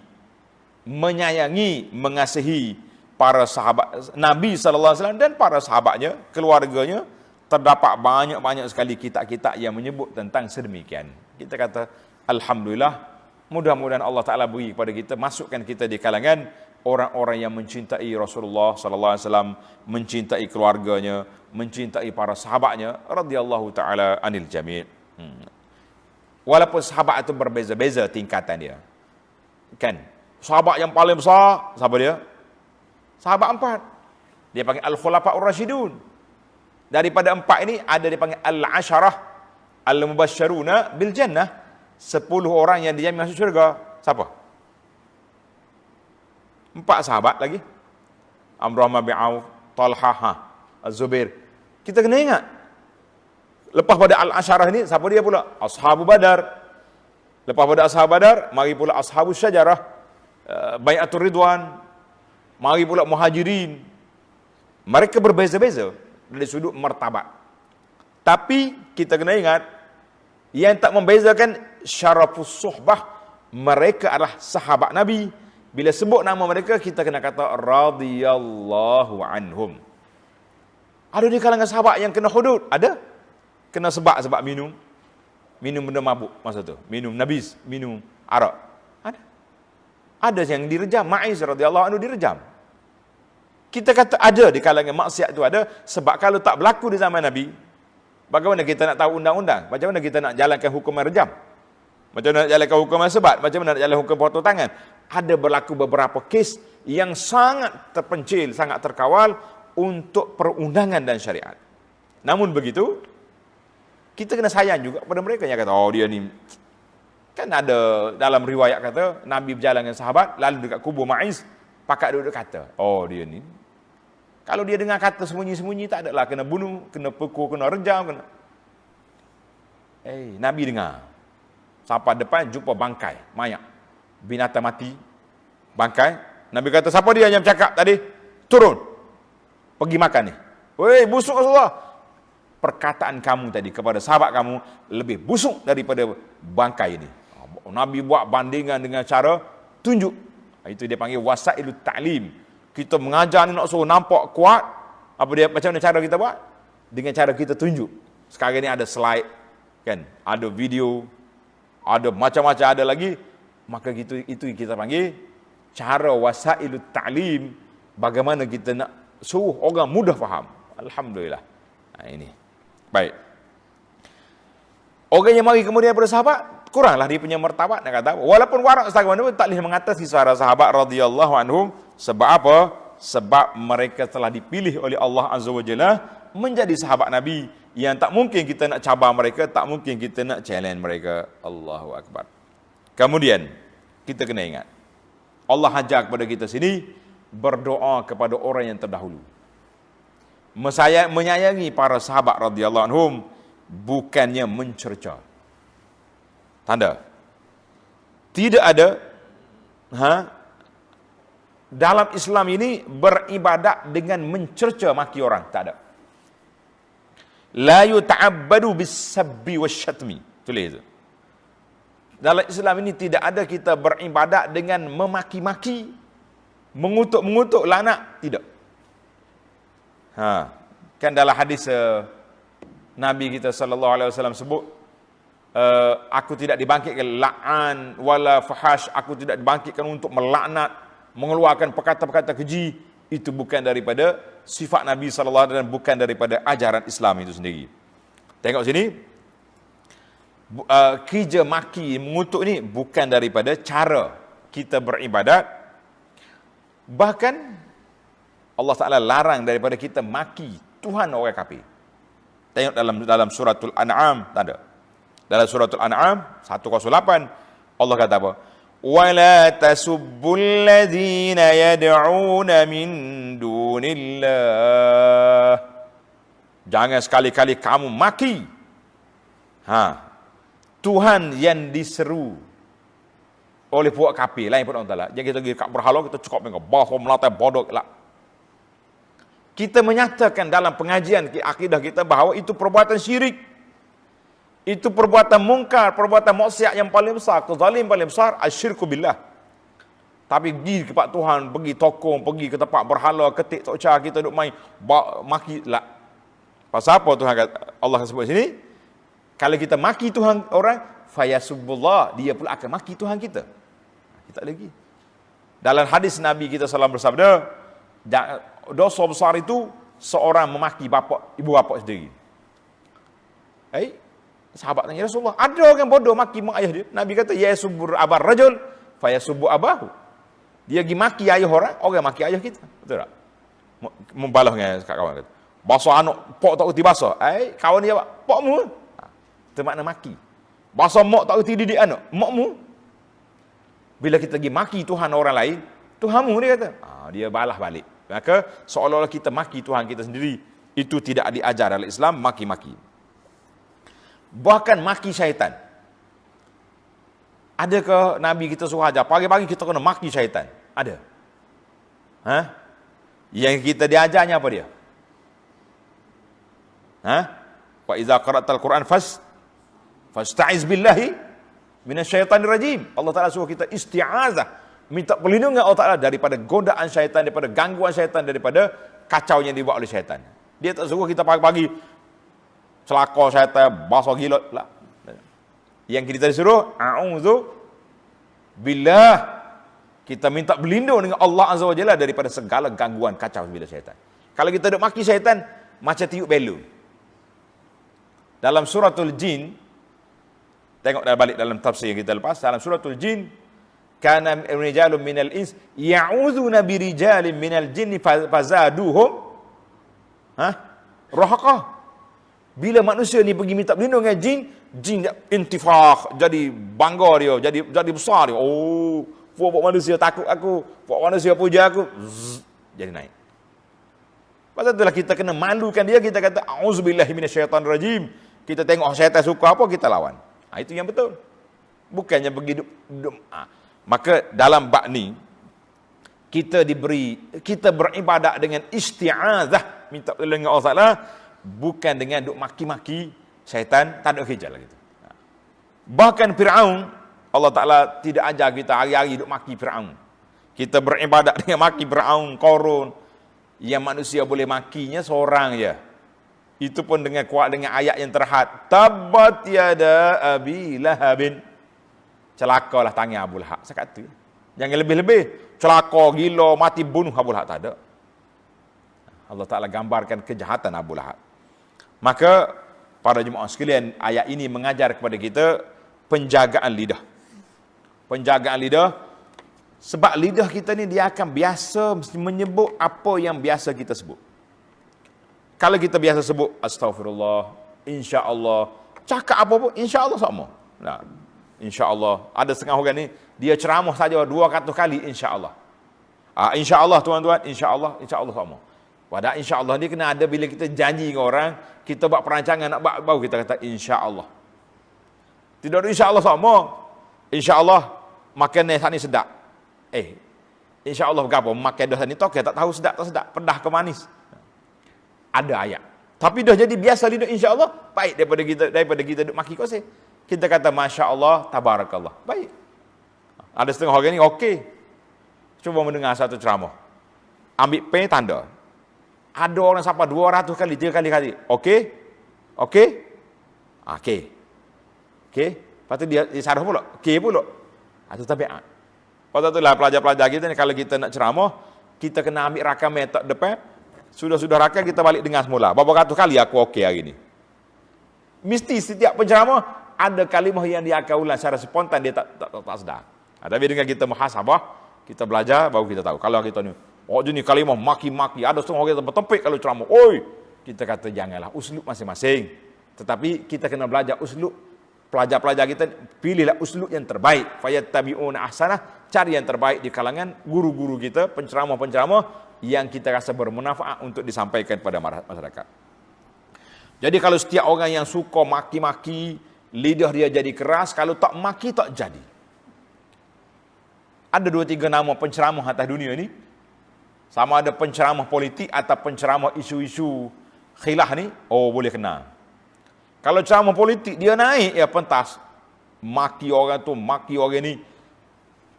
menyayangi, mengasihi para sahabat Nabi sallallahu alaihi wasallam dan para sahabatnya, keluarganya. Terdapat banyak-banyak sekali kitab-kitab yang menyebut tentang sedemikian. Kita kata alhamdulillah, mudah-mudahan Allah Taala beri kepada kita, masukkan kita di kalangan orang-orang yang mencintai Rasulullah sallallahu alaihi wasallam, mencintai keluarganya, mencintai para sahabatnya radhiyallahu taala anil jami'. Walaupun sahabat itu berbeza-beza tingkatan dia. Kan? Sahabat yang paling besar, siapa dia? Sahabat 4. Dia panggil Al-Khulafa'ur Rasyidun. Daripada 4 ini, ada dia panggil Al-Asharah Al-Mubasysyaruna bil Jannah. 10 orang yang dijamin masuk syurga. Siapa? 4 sahabat lagi. Amr bin Auf, Talhah, Az-Zubair. Kita kena ingat. Lepas pada Al-Asharah ini, siapa dia pula? Ashabu Badar. Lepas pada Ashabu Badar, mari pula Ashabu Syajarah, Bai'atul Ridwan, mari pula Muhajirin. Mereka berbeza-beza dari sudut martabat. Tapi kita kena ingat, yang tak membezakan syarafus suhbah, mereka adalah sahabat Nabi. Bila sebut nama mereka, kita kena kata radhiyallahu anhum. Ada di kalangan sahabat yang kena hudud? Ada. Kena sebab minum benda mabuk masa tu, minum nabis, minum arak. Ada yang direjam. Ma'iz radhiyallahu anhu direjam. Kita kata ada di kalangan maksiat itu ada, sebab kalau tak berlaku di zaman Nabi, bagaimana kita nak tahu undang-undang? Macam mana kita nak jalankan hukuman rejam? Macam mana nak jalankan hukuman sebat? Macam mana nak jalankan hukum potong tangan? ada berlaku beberapa kes yang sangat terpencil, sangat terkawal untuk perundangan dan syariat. Namun begitu, kita kena sayang juga pada mereka yang kata, oh dia ni, kan ada dalam riwayat kata, Nabi berjalan dengan sahabat, lalu dekat kubur Ma'iz, pakak duduk kata, oh dia ni, kalau dia dengar kata sembunyi-sembunyi, tak adalah kena bunuh, kena pukul, kena rejam, kena. Nabi dengar. Sampai depan jumpa bangkai, mayat. Binatang mati, bangkai. Nabi kata, siapa dia yang bercakap tadi? Turun. Pergi makan ni. Weh, busuk Rasulullah. Perkataan kamu tadi kepada sahabat kamu lebih busuk daripada bangkai ini. Nabi buat bandingan dengan cara tunjuk. Itu dia panggil wasailut ta'lim. Kita mengajar ni nak suruh nampak kuat. Apa dia, macam mana cara kita buat? Dengan cara kita tunjuk. Sekarang ni ada slide, kan? Ada video, ada macam-macam, ada lagi. Maka itu kita panggil cara wasailut ta'lim. Bagaimana kita nak suruh orang mudah faham. Alhamdulillah. Ini. Baik. Orang yang mari kemudian daripada sahabat, kuranglah dia punya martabat, nak kata. Walaupun warak sekarang pun tak boleh mengatasi suara sahabat radhiyallahu anhum. Sebab apa? Sebab mereka telah dipilih oleh Allah Azza wa Jalla menjadi sahabat Nabi, yang tak mungkin kita nak cabar mereka, tak mungkin kita nak challenge mereka. Allahu Akbar. Kemudian, kita kena ingat, Allah ajar kepada kita sini, berdoa kepada orang yang terdahulu. Menyayangi para sahabat radhiyallahu anhum, bukannya mencerca. Tanda. Tidak ada dalam Islam ini beribadat dengan mencerca maki orang, tak ada. La yuta'abbadu bis-sabbi wasyatmi. Tulis itu. Dalam Islam ini tidak ada kita beribadat dengan memaki-maki, mengutuk-mengutuk, laknat, tidak. Kan dalam hadis Nabi kita sallallahu alaihi wasallam sebut, aku tidak dibangkitkan la'an wala fahash, aku tidak dibangkitkan untuk melaknat, mengeluarkan perkata-perkata keji. Itu bukan daripada sifat Nabi sallallahu alaihi wasallam, bukan daripada ajaran Islam itu sendiri. Tengok sini, kerja maki, mengutuk ni bukan daripada cara kita beribadat. Bahkan Allah Ta'ala larang daripada kita maki Tuhan orang kafir. Tengok dalam suratul An'am, tak ada. Dalam suratul An'am 108, Allah kata apa? وَلَا تَسُبُّوا الَّذِينَ يَدْعُونَ مِن دُونِ اللَّهِ. Jangan sekali-kali kamu maki Tuhan yang diseru oleh puak kafir lain pun Allah Ta'ala. Jangan kita pergi kat berhala, kita cakap dengan bahasa Melayu bodoh lah. Kita menyatakan dalam pengajian akidah kita bahawa itu perbuatan syirik. Itu perbuatan mungkar, perbuatan maksiat yang paling besar, kezalim paling besar, asyirku billah. Tapi pergi kepada Tuhan, pergi tokong, pergi ke tempat berhala, ketik tok ca, kita duk main maki lah. Pasal apa Tuhan kata, Allah sebut sini? Kalau kita maki Tuhan orang, fayasubbullah, dia pula akan maki Tuhan kita. Kita lagi. Dalam hadis Nabi kita salam bersabda, dosa besar itu seorang memaki ibu bapa sendiri. Sahabat tanya Rasulullah, ada orang bodoh maki mak ayah dia? Nabi kata, ya subur abar rajul, fayasubu abahu. Dia pergi maki ayah orang maki ayah kita. Betul tak? Membalas dengan kawan kata, bahasa anak, pok tak kerti bahasa. Kawan dia jawab, pokmu. Itu makna maki. Bahasa mak tak kerti didik anak, makmu. Bila kita pergi maki Tuhan orang lain, Tuhanmu dia kata. Dia balas balik. Maka seolah-olah kita maki Tuhan kita sendiri. Itu tidak diajar dalam Islam, maki-maki. Bahkan maki syaitan. Adakah Nabi kita suruh ajar pagi-pagi kita kena maki syaitan? Ada. Yang kita diajarnya apa dia? Wa idza qara'tal Qur'an fasta'iz billahi minasyaitanir rajim. Allah Taala suruh kita isti'azah, minta perlindungan Allah Taala daripada godaan syaitan, daripada gangguan syaitan, daripada kacau yang dibuat oleh syaitan. Dia tak suruh kita pagi-pagi celaka syaitan, bahasa gila lah. Yang kita disuruh, a'udzu billah, kita minta berlindung dengan Allah Azza wa Jalla daripada segala gangguan kacau bila syaitan. Kalau kita duk maki syaitan, macam tiup belum. Dalam suratul jin, tengok dah balik dalam tafsir kita lepas, dalam suratul jin, kana rijalun minal ins ya'udzuna birijalin minal jinni fazaduhum rahaqa. Bila manusia ni pergi minta perlindungan dengan jin, jin intifakh, jadi bangga dia, jadi besar dia. Oh, buat manusia takut aku, buat manusia puja aku, jadi naik. Pasal itulah kita kena malukan dia, kita kata auzubillahi minasyaitonirrajim. Kita tengok syaitan suka apa, kita lawan. Itu yang betul. Bukannya pergi duduk. Maka dalam bab ni kita beribadat dengan isti'azah, minta perlindungan Allah Taala, bukan dengan duk maki-maki syaitan, tak ada kerja lah gitu. Bahkan Firaun, Allah Taala tidak ajar kita hari-hari duk maki Firaun. Kita beribadat dengan maki Firaun, Qarun, yang manusia boleh makinya seorang je. Itu pun dengan kuat dengan ayat yang terhad. Tabbat yada abi lahabin. Celakalah tangan Abu Lahab. Saya kata. Jangan lebih-lebih. Celaka, gila, mati, bunuh Abu Lahab. Tak ada. Allah Ta'ala gambarkan kejahatan Abu Lahab. Maka, para jemaah sekalian, ayat ini mengajar kepada kita penjagaan lidah. Penjagaan lidah. Sebab lidah kita ni dia akan biasa menyebut apa yang biasa kita sebut. Kalau kita biasa sebut astagfirullah, insya-Allah, cakap apa pun insya-Allah sama. Nah, insya-Allah. Ada setengah orang ni dia ceramah saja 200 kali insya-Allah. Insya-Allah tuan-tuan, insya-Allah sama. Padahal insya-Allah ni kena ada bila kita janji dengan orang, kita buat perancangan nak buat baru kita kata insya-Allah. Tidak ada insya-Allah sama. Insya-Allah makan ni saat ni sedap. InsyaAllah berapa? Makan dah ni toke tak tahu sedap tak sedap, pedas ke manis. Ada ayat. Tapi dah jadi biasa lidah insyaAllah, baik daripada kita duk maki koseh. Kita kata masya-Allah, tabarakallah. Baik. Ada setengah orang ni okey. Cuba mendengar satu ceramah. Ambil pen tanda. Ada orang sampai 200 kali, 3 kali. Okey? Okey? Okey. Okey. Lepas tu dia sarah pula. Okey pula. Itu tabiat. Pada itulah pelajar-pelajar kita ni, kalau kita nak ceramah, kita kena ambil rakam metode depan. Sudah rakam, kita balik dengar semula. Berapa ratus kali aku okey hari ni. Mesti setiap penceramah ada kalimah yang dia akan ulang secara spontan, dia tak sedar. Tapi dengan kita muhasabah, kita belajar, baru kita tahu. Kalau kita ni, jenis kalimah maki-maki, ada setengah orang bertempik kalau ceramah. Oi, kita kata janganlah, uslub masing-masing. Tetapi kita kena belajar uslub. Pelajar-pelajar kita, pilihlah uslub yang terbaik. Fayattabi'una ahsanah, cari yang terbaik di kalangan guru-guru kita, penceramah-penceramah yang kita rasa bermanfaat untuk disampaikan kepada masyarakat. Jadi kalau setiap orang yang suka maki-maki, lidah dia jadi keras, kalau tak maki tak jadi. Ada 2-3 nama penceramah atas dunia ni. Sama ada penceramah politik atau penceramah isu-isu khilaf ni, boleh kenal. Kalau ceramah politik, dia naik, ya pentas. Maki orang tu, maki orang ni.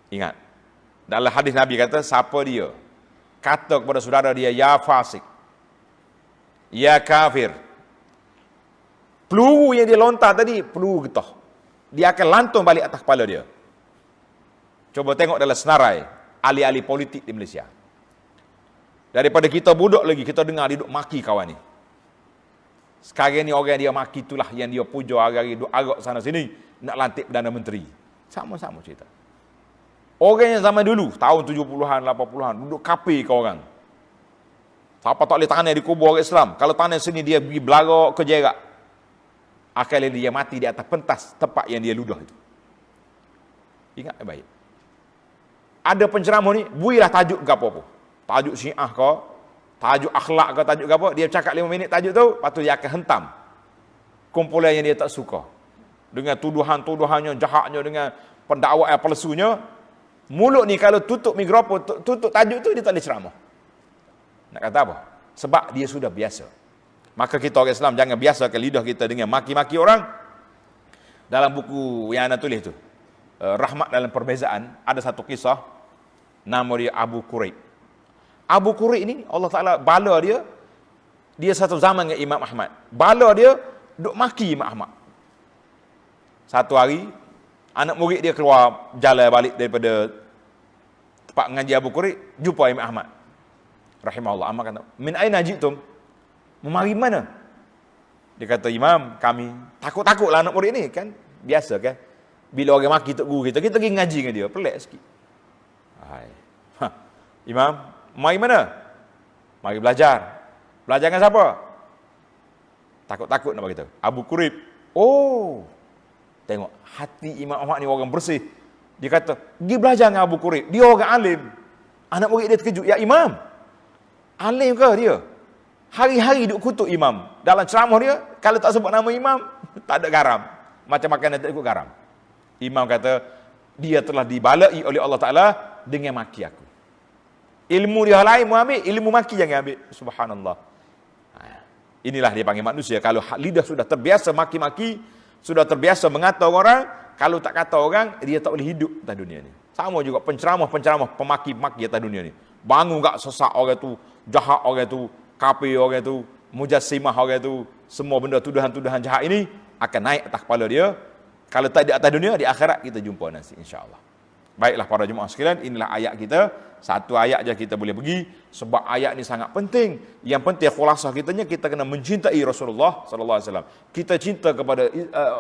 Ingat. Dalam hadis Nabi kata, siapa dia? Kata kepada saudara dia, ya fasik. Ya kafir. Peluru yang dia lontar tadi, peluru getah. Dia akan lantung balik atas kepala dia. Coba tengok dalam senarai, ahli-ahli politik di Malaysia. Daripada kita budak lagi, kita dengar dia duduk maki kawan ni. Sekarang ni orang dia maki itulah yang dia puja hari-hari duk arak sana sini nak lantik Perdana Menteri. Sama-sama cerita. Orang yang zaman dulu tahun 70-an 80-an duduk kapi ke orang. Siapa tak boleh tanam di kubur orang Islam. Kalau tanam sini dia pergi belarok ke jerak. Akhirnya dia mati di atas pentas tempat yang dia ludah itu. Ingat baik. Ada penceramah ni builah tajuk ke apa-apa. Tajuk Syiah ke, tajuk akhlak ke, tajuk apa, dia cakap 5 minit tajuk tu, lepas tu dia akan hentam kumpulan yang dia tak suka dengan tuduhan-tuduhannya, jahatnya, dengan pendakwaan palsunya. Mulut ni kalau tutup mikrofon, tutup tajuk tu, dia tak boleh ceramah. Nak kata apa? Sebab dia sudah biasa. Maka kita orang Islam jangan biasakan lidah kita dengan maki-maki orang. Dalam buku yang anda tulis tu, Rahmat dalam Perbezaan, ada satu kisah, nama dia Abu Quraib. Abu Quraib ni, Allah Ta'ala bala dia satu zaman dengan Imam Ahmad. Bala dia, duk maki Imam Ahmad. Satu hari, anak murid dia keluar jalan balik daripada tempat mengaji Abu Quraib, jumpa Imam Ahmad. Rahimahullah. Ahmad kata, min aina jitum? Memari mana? Dia kata, Imam, kami takut-takutlah anak murid ni kan. Biasa kan. Bila orang maki tok guru kita pergi ngaji dengan dia. Pelik sikit. Hai. Imam, mari mana? Mari belajar. Belajar dengan siapa? Takut-takut nak beritahu. Abu Qurib. Oh. Tengok, hati Imam Ahmad ni orang bersih. Dia kata, pergi belajar dengan Abu Qurib. Dia orang alim. Anak murid dia terkejut. Ya Imam, alim ke dia? Hari-hari duk kutuk Imam. Dalam ceramah dia, kalau tak sebut nama Imam, tak ada garam. Macam makanan tak ikut garam. Imam kata, dia telah dibalai oleh Allah Ta'ala dengan maki aku. Ilmu dia lain mau ambil, ilmu maki jangan ambil. Subhanallah. Inilah dia panggil manusia. Kalau lidah sudah terbiasa maki-maki, sudah terbiasa mengata orang, kalau tak kata orang, dia tak boleh hidup atas dunia ni. Sama juga penceramah-penceramah, pemaki-maki atas dunia ni. Bangun tak sesak orang tu, jahat orang tu, kafir orang tu, mujassimah orang tu, semua benda tuduhan-tuduhan jahat ini akan naik atas kepala dia. Kalau tak di atas dunia, di akhirat kita jumpa nanti insya-Allah. Baiklah para jemaah sekalian, inilah ayat kita. Satu ayat je kita boleh pergi sebab ayat ni sangat penting. Yang penting khulasah kita kena mencintai Rasulullah sallallahu alaihi wasallam. Kita cinta kepada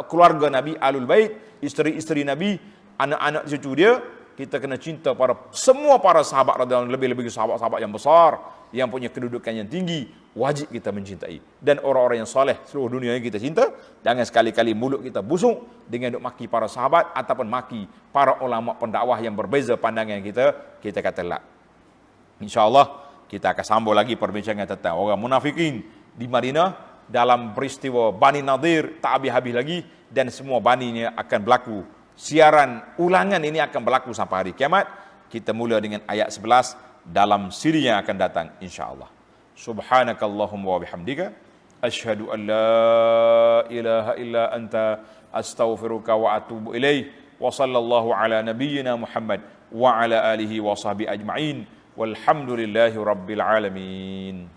keluarga Nabi, Ahlul Bait, isteri-isteri Nabi, anak-anak cucu dia. Kita kena cinta semua para sahabat radhiyallahu anhum, lebih-lebih sahabat-sahabat yang besar, yang punya kedudukan yang tinggi, wajib kita mencintai. Dan orang-orang yang soleh seluruh dunia yang kita cinta. Jangan sekali-kali mulut kita busuk dengan duk maki para sahabat ataupun maki para ulama pendakwah yang berbeza pandangan kita kata la. InsyaAllah kita akan sambung lagi perbincangan tentang orang munafikin di Madinah dalam peristiwa Bani Nadir, tak habis-habis lagi, dan semua baninya akan berlaku. Siaran ulangan ini akan berlaku sampai hari kiamat. Kita mula dengan ayat 11 dalam siri yang akan datang insya-Allah. Subhanakallahumma wa bihamdika asyhadu an la ilaha illa anta astaghfiruka wa atubu ilaih. Wa sallallahu ala nabiyyina Muhammad wa ala alihi wa sahbihi ajma'in. Walhamdulillahi rabbil alamin.